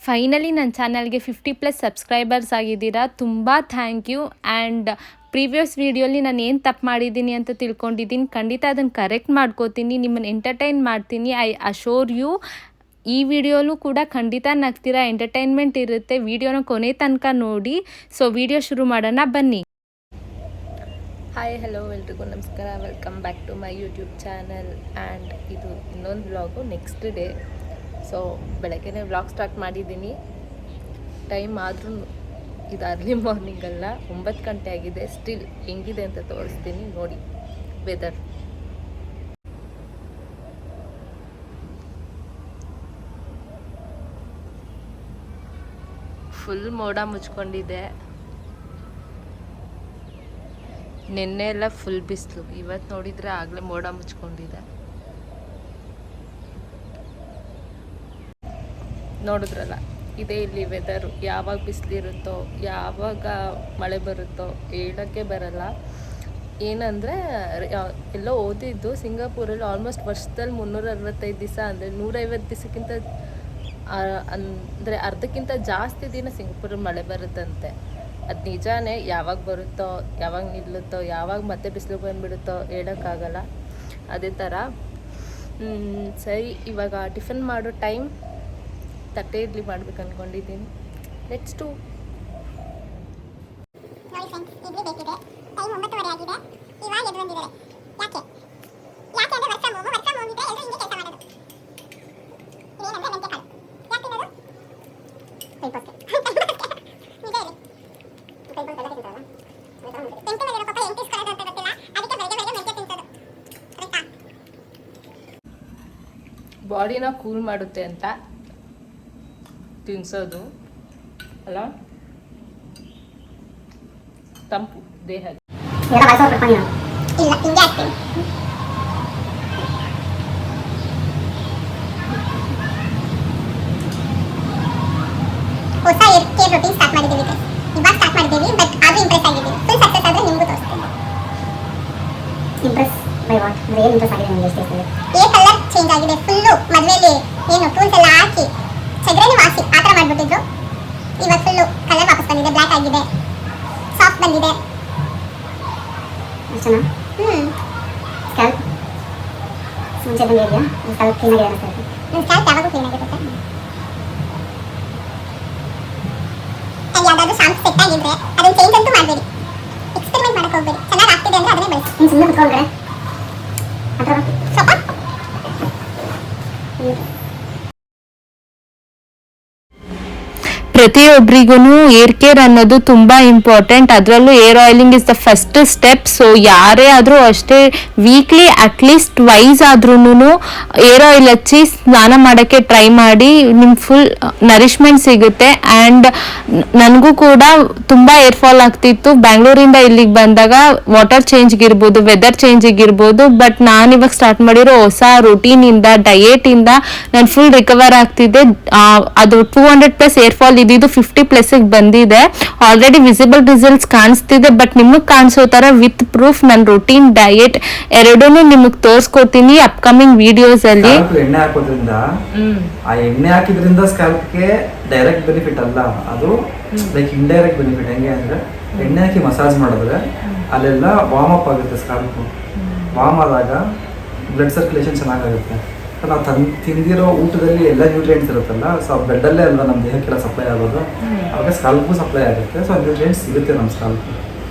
Finally ನನ್ನ ಚಾನಲ್ಗೆ 50+ subscribers ಆಗಿದ್ದೀರಾ. ತುಂಬ ಥ್ಯಾಂಕ್ ಯು. ಆ್ಯಂಡ್ ಪ್ರೀವಿಯಸ್ ವೀಡಿಯೋಲಿ ನಾನು ಏನು ತಪ್ಪು ಮಾಡಿದ್ದೀನಿ ಅಂತ ತಿಳ್ಕೊಂಡಿದ್ದೀನಿ. ಖಂಡಿತ ಅದನ್ನು ಕರೆಕ್ಟ್ ಮಾಡ್ಕೋತೀನಿ, ನಿಮ್ಮನ್ನು ಎಂಟರ್ಟೈನ್ ಮಾಡ್ತೀನಿ. I assure you. ಈ ವಿಡಿಯೋಲೂ ಕೂಡ ಖಂಡಿತ ನಗ್ತೀರಾ, ಎಂಟರ್ಟೈನ್ಮೆಂಟ್ ಇರುತ್ತೆ. ವಿಡಿಯೋನ ಕೊನೆ ತನಕ ನೋಡಿ. ಸೊ ವಿಡಿಯೋ ಶುರು ಮಾಡೋಣ ಬನ್ನಿ. ಹಾಯ್ ಹಲೋ ಎಲ್ರಿಗೂ ನಮಸ್ಕಾರ. Welcome back to my YouTube channel. And ಇದು ಇನ್ನೊಂದು ವ್ಲಾಗು, ನೆಕ್ಸ್ಟ್ ಡೇ. ಸೊ ಬೆಳಗ್ಗೆನೇ ವ್ಲಾಗ್ ಸ್ಟಾರ್ಟ್ ಮಾಡಿದ್ದೀನಿ. ಟೈಮ್ ಆದರೂ ಇದು ಅರ್ಲಿ ಮಾರ್ನಿಂಗ್ ಅಲ್ಲ, 9 ಗಂಟೆ ಆಗಿದೆ. ಸ್ಟಿಲ್ ಹೆಂಗಿದೆ ಅಂತ ತೋರಿಸ್ತೀನಿ ನೋಡಿ. ವೆದರ್ ಫುಲ್ ಮೋಡ ಮುಚ್ಕೊಂಡಿದೆ. ನಿನ್ನೆ ಎಲ್ಲ ಫುಲ್ ಬಿಸಿಲು, ಇವತ್ತು ನೋಡಿದರೆ ಆಗಲೇ ಮೋಡ ಮುಚ್ಕೊಂಡಿದೆ. ನೋಡಿದ್ರಲ್ಲ, ಇದೇ ಇಲ್ಲಿ ವೆದರು. ಯಾವಾಗ ಬಿಸಿಲಿರುತ್ತೋ ಯಾವಾಗ ಮಳೆ ಬರುತ್ತೋ ಹೇಳೋಕ್ಕೆ ಬರಲ್ಲ. ಏನಂದರೆ ಎಲ್ಲೋ ಓದಿದ್ದು, ಸಿಂಗಾಪುರಲ್ಲಿ ಆಲ್ಮೋಸ್ಟ್ ವರ್ಷದಲ್ಲಿ 365 ದಿವಸ ಅಂದರೆ 150 ದಿವಸಕ್ಕಿಂತ ಅಂದರೆ ಅರ್ಧಕ್ಕಿಂತ ಜಾಸ್ತಿ ದಿನ ಸಿಂಗಾಪುರಲ್ಲಿ ಮಳೆ ಬರುತ್ತಂತೆ. ಅದು ನಿಜಾನೇ. ಯಾವಾಗ ಬರುತ್ತೋ ಯಾವಾಗ ನಿಲ್ಲುತ್ತೋ ಯಾವಾಗ ಮತ್ತೆ ಬಿಸಿಲು ಬಂದುಬಿಡುತ್ತೋ ಹೇಳೋಕ್ಕಾಗಲ್ಲ. ಅದೇ ಥರ. ಸರಿ, ಇವಾಗ ಟಿಫನ್ ಮಾಡೋ ಟೈಮ್. ತಟ್ಟೆ ಇಡ್ಲಿ ಮಾಡ್ಬೇಕು ಅಂದ್ಕೊಂಡಿದ್ದೀನಿ. Let's do. ನೋಡಿ ಫ್ರೆಂಡ್ಸ್, ಇಡ್ಲಿ ಬೇಕಿದೆ. ಟೈಮ್ 9:30 ಆಗಿದೆ. ಇವಾಗ ಎದ್ದು ಬಂದಿದ್ದಾರೆ. ಯಾಕೆ ಅಂದರೆ ವರ್ಷ ಹೋಗು ಇದೆ, ಎಲ್ಲರೂ ಹಿಂಗೆ ಕೆಲಸ ಮಾಡೋದು. ಇದೇನಂದ್ರೆ ಮೆಂತೆ ಕಾಳು. ಯಾಕೆ ತಿನ್ನೋದು? ಕೈಪೋಸ್ಕೆ ನಿಜ ಹೇಳಿ. ಕೈಪೋಸ್ಕೆ ಎಲ್ಲ ತಿಂತಾರಲ್ಲ, ಮೆಂತೆ ಮೇಲೆ ಪಾಪ ಹೆಂಗೆ ತಿಸ್ಕೊಳ್ಳೋದು ಅಂತ ಗೊತ್ತಿಲ್ಲ. ಅದಕ್ಕೆ ಬೆಳಗ್ಗೆ ಮೆಂತೆ ತಿನ್ಸೋದು. ಕರೆಕ್ಟಾ? ಬಾಡಿನ ಕೂಲ್ ಮಾಡುತ್ತೆ ಅಂತ ತಿನ್ಸೋದು ಅಲ್ಲ, ತಂಪು ದೇಹದ. ಇಲ್ಲ, ಹಿಂಗೆ ಆಗ್ತೀನಿ. ಹೊಸ ಕೇರ್ ರೂಟೀನ್ ಸ್ಟಾರ್ಟ್ ಮಾಡಿದ್ದೀವಿ. ಇವಾಗ ಸ್ಟಾರ್ಟ್ ಮಾಡಿದ್ದೀವಿ, ಬಟ್ ಆದರೂ ಇಂಪ್ರೆಸ್ ಆಗಿದ್ದೀವಿ. ಫುಲ್ ಸಕ್ಸಸ್ ಆದರೆ ನಿಮಗೂ ತೋರಿಸ್ತೀನಿ. Impress by what? ಏನು ಇಂಪ್ರೆಸ್ ಆಗಿದೆ ನಿಮಗೆ? ಎಷ್ಟು ಕಲರ್ ಚೇಂಜ್ ಆಗಿದೆ ಫುಲ್ಲು. ಮದುವೆಯಲ್ಲಿ ಏನು ಟೂಲ್ಸ್ ಎಲ್ಲ ಹಾಕಿ ಚಗ್ರೇನು ವಾಸಿ ಆ ಥರ ಮಾಡಿಬಿಟ್ಟಿದ್ರು. ಇವಾಗ ಫುಲ್ಲು ಕಲರ್ ವಾಪಸ್ ಬಂದಿದೆ. ಬ್ಲ್ಯಾಕ್ ಆಗಿದೆ, ಸಾಫ್ಟ್ ಬಂದಿದೆ. ಸ್ಕ್ಯಾಲ್ಪ್ ಮುಂಚೆ ಬಂದಿದೆಯಾ? ಸ್ಕ್ಯಾಲ್ಪ್ ಕ್ಲೀನಾಗಿ ಅನಿಸ್ತದೆ. ನನ್ನ ಸ್ಕ್ಯಾಲ್ಪ್ ಯಾವಾಗೂ ಕ್ಲೀನಾಗಿರುತ್ತೆ. ಅಲ್ಲಿ ಯಾವುದಾದ್ರೂ ಶಾಂಪು ಸೆಟ್ ಆಗಿದ್ರೆ ಅದನ್ನು ಚೇಂಜ್ ಅಂತೂ ಮಾಡಬೇಡಿ. ಎಕ್ಸ್ಪೆರಿಮೆಂಟ್ ಮಾಡೋಕ್ಕೆ ಹೋಗಬೇಡಿ. ಚೆನ್ನಾಗಿ ಆಗ್ತಿದೆ ಅಂದರೆ ಅದನ್ನೇ ಬಳಸಿ. ನೀನು ಸುಮ್ಮನೆ ಕುತ್ಕೊಂಡ್ರೆ ಅದರ ಸ್ವಲ್ಪ ಪ್ರತಿಯೊಬ್ಬರಿಗೂ ಏರ್ ಕೇರ್ ಅನ್ನೋದು ತುಂಬ ಇಂಪಾರ್ಟೆಂಟ್. ಅದರಲ್ಲೂ air oiling is the first step. So ಯಾರೇ ಆದರೂ ಅಷ್ಟೇ, ವೀಕ್ಲಿ ಅಟ್ಲೀಸ್ಟ್ ಟ್ವೈಸ್ ಆದ್ರೂ ಏರ್ ಆಯಿಲ್ ಹಚ್ಚಿ ಸ್ನಾನ ಮಾಡೋಕ್ಕೆ ಟ್ರೈ ಮಾಡಿ. ನಿಮ್ಗೆ ಫುಲ್ ನರಿಶ್ಮೆಂಟ್ ಸಿಗುತ್ತೆ. ಆ್ಯಂಡ್ ನನಗೂ ಕೂಡ ತುಂಬ ಏರ್ ಫಾಲ್ ಆಗ್ತಿತ್ತು ಬ್ಯಾಂಗ್ಳೂರಿಂದ ಇಲ್ಲಿಗೆ ಬಂದಾಗ. ವಾಟರ್ ಚೇಂಜ್ಗಿರ್ಬೋದು, ವೆದರ್ ಚೇಂಜಿಗಿರ್ಬೋದು. ಬಟ್ ನಾನಿವಾಗ ಸ್ಟಾರ್ಟ್ ಮಾಡಿರೋ ಹೊಸ ರುಟೀನಿಂದ, ಡಯೇಟಿಂದ ನಾನು ಫುಲ್ ರಿಕವರ್ ಆಗ್ತಿದ್ದೆ. ಅದು 200+ ಏರ್ ಫಾಲ್ ಇದು 50+ ಬಂದಿದೆ. ಆಲ್ರೆಡಿ ವಿಸಿಬಲ್ ರಿಸಲ್ಟ್ಸ್ ಕಾಣಿಸ್ತಿದೆ. ಬಟ್ ನಿಮಗೆ ಕಾಣಿಸೋ ಥರ ವಿತ್ ಪ್ರೂಫ್ ನನ್ನ ರುಟೀನ್, ಡಯೆಟ್ ಎರಡೂ ನಿಮಗೆ ತೋರಿಸ್ಕೊಡ್ತೀನಿ ಅಪ್ಕಮಿಂಗ್ ವಿಡಿಯೋಸ್ ಅಲ್ಲಿ. ಎಣ್ಣೆ ಹಾಕೋದ್ರಿಂದ, ಆ ಎಣ್ಣೆ ಹಾಕಿದ್ರಿಂದ ಸ್ಕ್ಯಾಲ್ಪ್ಗೆ ಡೈರೆಕ್ಟ್ ಬೆನಿಫಿಟ್ ಅಲ್ಲ, ಅದು ಲೈಕ್ ಇಂಡೈರೆಕ್ಟ್ ಬೆನಿಫಿಟ್. ಹೆಂಗೆ ಅಂದ್ರೆ, ಎಣ್ಣೆ ಹಾಕಿ ಮಸಾಜ್ ಮಾಡಿದ್ರೆ ಅಲ್ಲೆಲ್ಲ ವಾರ್ಮ್ ಅಪ್ ಆಗುತ್ತೆ. ಸ್ಕ್ಯಾಲ್ಪ್ ವಾರ್ಮ್ ಆದಾಗ ಬ್ಲಡ್ ಸರ್ಕ್ಯುಲೇಷನ್ ಚೆನ್ನಾಗಾಗುತ್ತೆ. ನಾವು ತಿಂದಿರೋ ಊಟದಲ್ಲಿ ಎಲ್ಲ ನ್ಯೂಟ್ರಿಯೆಂಟ್ಸ್ ಇರುತ್ತಲ್ಲ, ಸೊ ಬ್ಲಡ್ಡಲ್ಲೇ ಅಲ್ವಾ ನಮ್ಮ ದೇಹಕ್ಕೆಲ್ಲ ಸಪ್ಲೈ ಆಗೋದು. ಅವಾಗ ಸ್ಕಾಲ್ಪ್ಗೂ ಸಪ್ಲೈ ಆಗುತ್ತೆ. ಸೊ ನ್ಯೂಟ್ರಿಯೆಂಟ್ಸ್ ಸಿಗುತ್ತೆ ನಮ್ಮ ಸ್ಕಾಲ್ಪ್.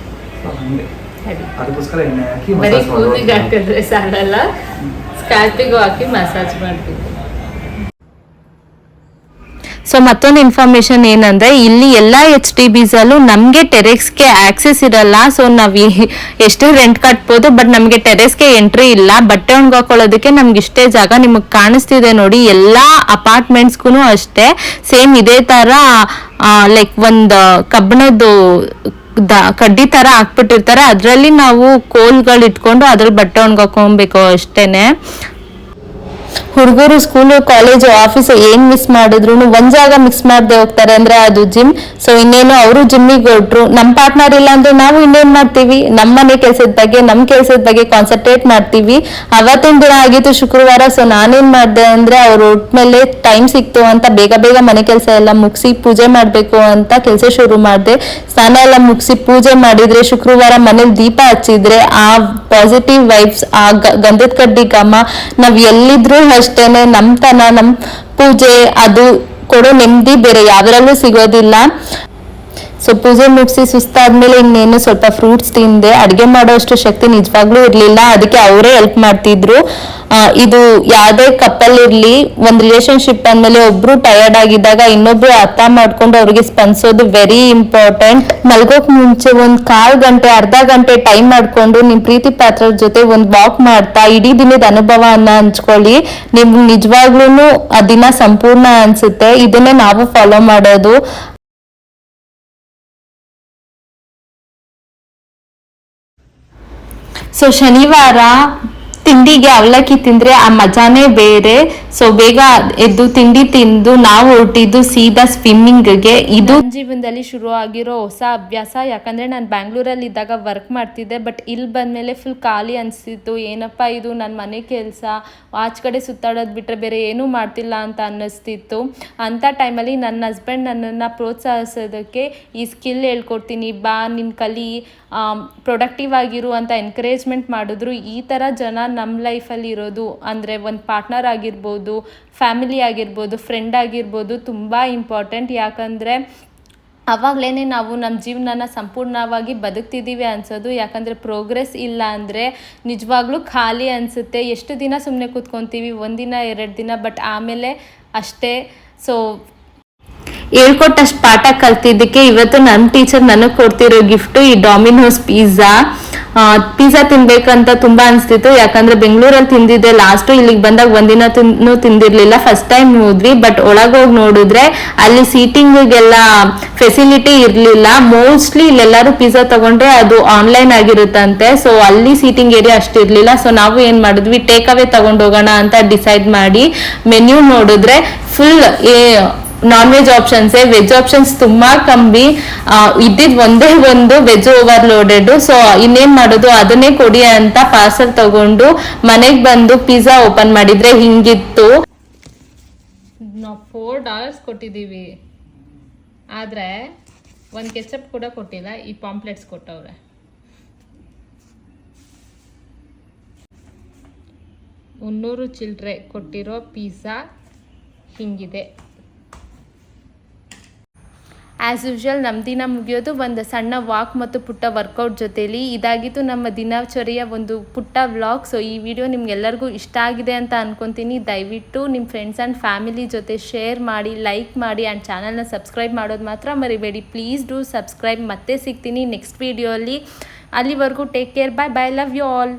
ಸೊ ಹಾಗೆ ಅದಕ್ಕೋಸ್ಕರ ಎಣ್ಣೆ ಹಾಕಿ ಮಸಾಜ್ ಹಾಕಿದ್ರೆ ಸಾಲಲ್ಲ, ಸ್ಕ್ಯಾಲ್ಪಿಗೂ ಹಾಕಿ ಮಸಾಜ್ ಮಾಡ್ತೀವಿ. ಸೊ ಮತ್ತೊಂದು ಇನ್ಫಾರ್ಮೇಶನ್ ಏನಂದರೆ, ಇಲ್ಲಿ ಎಲ್ಲ HDBs ಅಲ್ಲೂ ನಮಗೆ ಟೆರೆಸ್ಗೆ ಆಕ್ಸೆಸ್ ಇರಲ್ಲ. ಸೊ ನಾವು ಎಷ್ಟೇ ರೆಂಟ್ ಕಟ್ಬೋದು, ಬಟ್ ನಮಗೆ ಟೆರೆಸ್ಗೆ ಎಂಟ್ರಿ ಇಲ್ಲ. ಬಟ್ಟೆ ಒಣಗಾಕೊಳ್ಳೋದಕ್ಕೆ ನಮ್ಗೆ ಇಷ್ಟೇ ಜಾಗ. ನಿಮಗೆ ಕಾಣಿಸ್ತಿದೆ ನೋಡಿ, ಎಲ್ಲ ಅಪಾರ್ಟ್ಮೆಂಟ್ಸ್ಗೂ ಅಷ್ಟೇ ಸೇಮ್ ಇದೇ ಥರ ಲೈಕ್ ಒಂದು ಕಬ್ಬಿಣದ್ದು ಕಡ್ಡಿ ಥರ ಹಾಕ್ಬಿಟ್ಟಿರ್ತಾರೆ. ಅದರಲ್ಲಿ ನಾವು ಕೋಲ್ಗಳು ಇಟ್ಕೊಂಡು ಅದ್ರಲ್ಲಿ ಬಟ್ಟೆ ಒಣಗಾಕೊಬೇಕು ಅಷ್ಟೇನೆ. ಹುಡುಗರು ಸ್ಕೂಲು ಕಾಲೇಜು ಆಫೀಸು ಏನ್ ಮಿಸ್ ಮಾಡಿದ್ರು ಒಂದ್ ಜಾಗ ಮಿಸ್ ಮಾಡದೆ ಹೋಗ್ತಾರೆ ಅಂದ್ರೆ ಅದು ಜಿಮ್. ಸೊ ಇನ್ನೇನು ಅವರು ಜಿಮ್ಮಿಗೆ ಹೊರಟ್ರು, ನಮ್ಮ ಪಾರ್ಟ್ನರ್ ಇಲ್ಲ ಅಂದ್ರೆ ನಾವು ಇನ್ನೇನ್ ಮಾಡ್ತೀವಿ, ನಮ್ಮ ಮನೆ ಕೆಲ್ಸದ ಬಗ್ಗೆ ನಮ್ ಕೆಲ್ಸದ ಬಗ್ಗೆ ಕಾನ್ಸಂಟ್ರೇಟ್ ಮಾಡ್ತೀವಿ. ಅವತ್ತಿನ ದಿನ ಆಗಿತ್ತು ಶುಕ್ರವಾರ. ಸೊ ನಾನೇನ್ ಮಾಡ್ದೆ ಅಂದ್ರೆ ಅವ್ರು ಒಟ್ಮೇಲೆ ಟೈಮ್ ಸಿಕ್ತು ಅಂತ ಬೇಗ ಬೇಗ ಮನೆ ಕೆಲಸ ಎಲ್ಲ ಮುಗಿಸಿ ಪೂಜೆ ಮಾಡ್ಬೇಕು ಅಂತ ಕೆಲಸ ಶುರು ಮಾಡಿದೆ. ಸ್ನಾನ ಎಲ್ಲ ಮುಗಿಸಿ ಪೂಜೆ ಮಾಡಿದ್ರೆ, ಶುಕ್ರವಾರ ಮನೇಲಿ ದೀಪ ಹಚ್ಚಿದ್ರೆ ಆ ಪಾಸಿಟಿವ್ ವೈಬ್ಸ್, ಆ ಗಂಧದ ಕಡ್ಡಿ ಘಮ ನಾವ್ ಎಲ್ಲಿದ್ರು ಅಷ್ಟೇನೆ ನಮ್ತನ, ನಮ್ ಪೂಜೆ ಅದು ಕೊಡೋ ನೆಮ್ಮದಿ ಬೇರೆ ಯಾವ್ದ್ರಲ್ಲೂ ಸಿಗೋದಿಲ್ಲ. ಸೊ ಪೂಜೆ ಮುಗಿಸಿ ಸುಸ್ತಾದ್ಮೇಲೆ ಇನ್ನೇನು ಸ್ವಲ್ಪ ಫ್ರೂಟ್ಸ್ ತಿಂದೆ. ಅಡ್ಗೆ ಮಾಡೋ ಅಷ್ಟು ಶಕ್ತಿ ನಿಜವಾಗ್ಲೂ ಇರ್ಲಿಲ್ಲ, ಅದಕ್ಕೆ ಅವರೇ ಹೆಲ್ಪ್ ಮಾಡ್ತಿದ್ರು. ಇದು ಯಾವ್ದೇ ಕಪಲ್ ಇರ್ಲಿ, ಒಂದ್ ರಿಲೇಶನ್ಶಿಪ್ ಅಂದ್ಮೇಲೆ ಒಬ್ರು ಟಯರ್ಡ್ ಆಗಿದ್ದಾಗ ಇನ್ನೊಬ್ರು ಅರ್ಥ ಮಾಡ್ಕೊಂಡು ಅವ್ರಿಗೆ ಸ್ಪಂದಿಸೋದು ವೆರಿ ಇಂಪಾರ್ಟೆಂಟ್. ಮಲ್ಗೋಕ್ ಮುಂಚೆ ಒಂದ್ 1/4 ಗಂಟೆ ಅರ್ಧ ಗಂಟೆ ಟೈಮ್ ಮಾಡ್ಕೊಂಡು ನಿಮ್ ಪ್ರೀತಿ ಪಾತ್ರರ ಜೊತೆ ಒಂದ್ ವಾಕ್ ಮಾಡ್ತಾ ಇಡೀ ದಿನದ ಅನುಭವನ ಹಂಚ್ಕೊಳ್ಳಿ. ನಿಮ್ಗೆ ನಿಜವಾಗ್ಲೂ ಆ ದಿನ ಸಂಪೂರ್ಣ ಅನ್ಸುತ್ತೆ. ಇದನ್ನೇ ನಾವು ಫಾಲೋ ಮಾಡೋದು. ಸೊ ಶನಿವಾರ ತಿಂಡಿಗೆ ಅವಲಕ್ಕಿ ತಿಂದ್ರೆ ಆ ಮಜಾನೇ ಬೇರೆ. ಸೊ ಬೇಗ ಎದ್ದು ತಿಂಡಿ ತಿಂದು ನಾವು ಹೊರಟಿದ್ದು ಸೀದಾ ಸ್ವಿಮ್ಮಿಂಗ್ಗೆ. ಇದು ಜೀವನದಲ್ಲಿ ಶುರು ಆಗಿರೋ ಹೊಸ ಅಭ್ಯಾಸ. ಯಾಕಂದ್ರೆ ನಾನು ಬ್ಯಾಂಗ್ಳೂರಲ್ಲಿ ಇದ್ದಾಗ ವರ್ಕ್ ಮಾಡ್ತಿದ್ದೆ, ಬಟ್ ಇಲ್ಲಿ ಬಂದ್ಮೇಲೆ ಫುಲ್ ಖಾಲಿ ಅನಿಸ್ತಿತ್ತು. ಏನಪ್ಪ ಇದು ನನ್ನ ಮನೆ ಕೆಲಸ, ಆಚೆ ಕಡೆ ಸುತ್ತಾಡೋದು ಬಿಟ್ಟರೆ ಬೇರೆ ಏನೂ ಮಾಡ್ತಿಲ್ಲ ಅಂತ ಅನ್ನಿಸ್ತಿತ್ತು. ಅಂಥ ಟೈಮಲ್ಲಿ ನನ್ನ ಹಸ್ಬೆಂಡ್ ನನ್ನನ್ನು ಪ್ರೋತ್ಸಾಹಿಸೋದಕ್ಕೆ ಈ ಸ್ಕಿಲ್ ಹೇಳ್ಕೊಡ್ತೀನಿ ಬಾ, ನಿನ್ನ ಕಲಿ, ಪ್ರೊಡಕ್ಟಿವ್ ಆಗಿರು ಅಂತ ಎನ್ಕರೇಜ್ಮೆಂಟ್ ಮಾಡಿದ್ರು. ಈ ಥರ ಜನ ನಮ್ಮ ಲೈಫಲ್ಲಿ ಇರೋದು ಅಂದರೆ ಒಂದು ಪಾರ್ಟ್ನರ್ ಆಗಿರ್ಬೋದು, ಫ್ಯಾಮಿಲಿ ಆಗಿರ್ಬೋದು, ಫ್ರೆಂಡ್ ಆಗಿರ್ಬೋದು ತುಂಬ ಇಂಪಾರ್ಟೆಂಟ್. ಯಾಕಂದರೆ ಆವಾಗಲೇ ನಾವು ನಮ್ಮ ಜೀವನನ ಸಂಪೂರ್ಣವಾಗಿ ಬದುಕ್ತಿದ್ದೀವಿ ಅನ್ಸೋದು. ಯಾಕಂದರೆ ಪ್ರೋಗ್ರೆಸ್ ಇಲ್ಲ ಅಂದರೆ ನಿಜವಾಗ್ಲೂ ಖಾಲಿ ಅನಿಸುತ್ತೆ. ಎಷ್ಟು ದಿನ ಸುಮ್ಮನೆ ಕೂತ್ಕೊತೀವಿ, 1 ದಿನ 2 ದಿನ, ಬಟ್ ಆಮೇಲೆ ಅಷ್ಟೇ. ಸೊ ಹೇಳ್ಕೊಟ್ಟಷ್ಟು ಪಾಠ ಕಲ್ತಿದ್ದಕ್ಕೆ ಇವತ್ತು ನನ್ನ ಟೀಚರ್ ನನಗೆ ಕೊಡ್ತಿರೋ ಗಿಫ್ಟು ಈ ಡಾಮಿನೋಸ್ ಪಿಜ್ಜಾ ತಿನ್ಬೇಕಂತ ತುಂಬಾ ಅನಿಸ್ತಿತ್ತು. ಯಾಕಂದ್ರೆ ಬೆಂಗಳೂರಲ್ಲಿ ತಿಂದಿದ್ದೆ ಲಾಸ್ಟು, ಇಲ್ಲಿಗೆ ಬಂದಾಗ 1 ದಿನ ತಿಂದಿರ್ಲಿಲ್ಲ. ಫಸ್ಟ್ ಟೈಮ್ ಹೋದ್ವಿ, ಬಟ್ ಒಳಗೋಗಿ ನೋಡಿದ್ರೆ ಅಲ್ಲಿ ಸೀಟಿಂಗಿಗೆಲ್ಲ ಫೆಸಿಲಿಟಿ ಇರಲಿಲ್ಲ. ಮೋಸ್ಟ್ಲಿ ಇಲ್ಲೆಲ್ಲರೂ ಪಿಜ್ಜಾ ತಗೊಂಡ್ರೆ ಅದು ಆನ್ಲೈನ್ ಆಗಿರುತ್ತಂತೆ. ಸೊ ಅಲ್ಲಿ ಸೀಟಿಂಗ್ ಏರಿಯಾ ಅಷ್ಟಿರಲಿಲ್ಲ. ಸೊ ನಾವು ಏನು ಮಾಡಿದ್ವಿ, ಟೇಕ್ ಅವೇ ತಗೊಂಡು ಹೋಗೋಣ ಅಂತ ಡಿಸೈಡ್ ಮಾಡಿ ಮೆನ್ಯೂ ನೋಡಿದ್ರೆ ಫುಲ್ ನಾನ್ ವೆಜ್ ಆಪ್ಷನ್ಸೇ, ವೆಜ್ ಆಪ್ಷನ್ಸ್ ತುಂಬಾ ಕಮ್ಮಿ. ಇದ್ದಿದ್ದು ಒಂದೇ ಒಂದು ವೆಜ್ ಓವರ್ಲೋಡೆಡ್. ಸೊ ಇನ್ನೇನ್ ಮಾಡೋದು, ಅದನ್ನೇ ಕೊಡಿ ಅಂತ ಪಾರ್ಸಲ್ ತಗೊಂಡು ಮನೆಗೆ ಬಂದು ಪಿಜ್ಜಾ ಓಪನ್ ಮಾಡಿದ್ರೆ ಹಿಂಗಿತ್ತು. ನಾವು $4 ಕೊಟ್ಟಿದ್ದೀವಿ, ಆದ್ರೆ ಒಂದು ಕೆಚಪ್ ಕೂಡ ಕೊಟ್ಟಿಲ್ಲ. ಈ ಪಾಂಪ್ಲೆಟ್ಸ್ ಕೊಟ್ಟವ್ರೆ. $300 ಚಿಲ್ಲರೆ ಕೊಟ್ಟಿರೋ ಪಿಜ್ಜಾ ಹಿಂಗಿದೆ. ಆ್ಯಸ್ ಯೂಶ್ವಲ್ ನಮ್ಮ ದಿನ ಮುಗಿಯೋದು ಒಂದು ಸಣ್ಣ ವಾಕ್ ಮತ್ತು ಪುಟ್ಟ ವರ್ಕೌಟ್ ಜೊತೆಲಿ. ಇದಾಗಿತ್ತು ನಮ್ಮ ದಿನಚರಿಯ ಒಂದು ಪುಟ್ಟ ವ್ಲಾಗ್. ಸೊ ಈ ವಿಡಿಯೋ ನಿಮ್ಗೆಲ್ಲರಿಗೂ ಇಷ್ಟ ಆಗಿದೆ ಅಂತ ಅನ್ಕೊತೀನಿ. ದಯವಿಟ್ಟು ನಿಮ್ಮ ಫ್ರೆಂಡ್ಸ್ ಆ್ಯಂಡ್ ಫ್ಯಾಮಿಲಿ ಜೊತೆ ಶೇರ್ ಮಾಡಿ, ಲೈಕ್ ಮಾಡಿ, ಆ್ಯಂಡ್ ಚಾನಲ್ನ ಸಬ್ಸ್ಕ್ರೈಬ್ ಮಾಡೋದು ಮಾತ್ರ ಮರಿಬೇಡಿ. Please do subscribe. ಮತ್ತೆ ಸಿಗ್ತೀನಿ ನೆಕ್ಸ್ಟ್ ವಿಡಿಯೋ ಅಲ್ಲಿ. ಅಲ್ಲಿವರೆಗೂ take care, bye bye, love you all.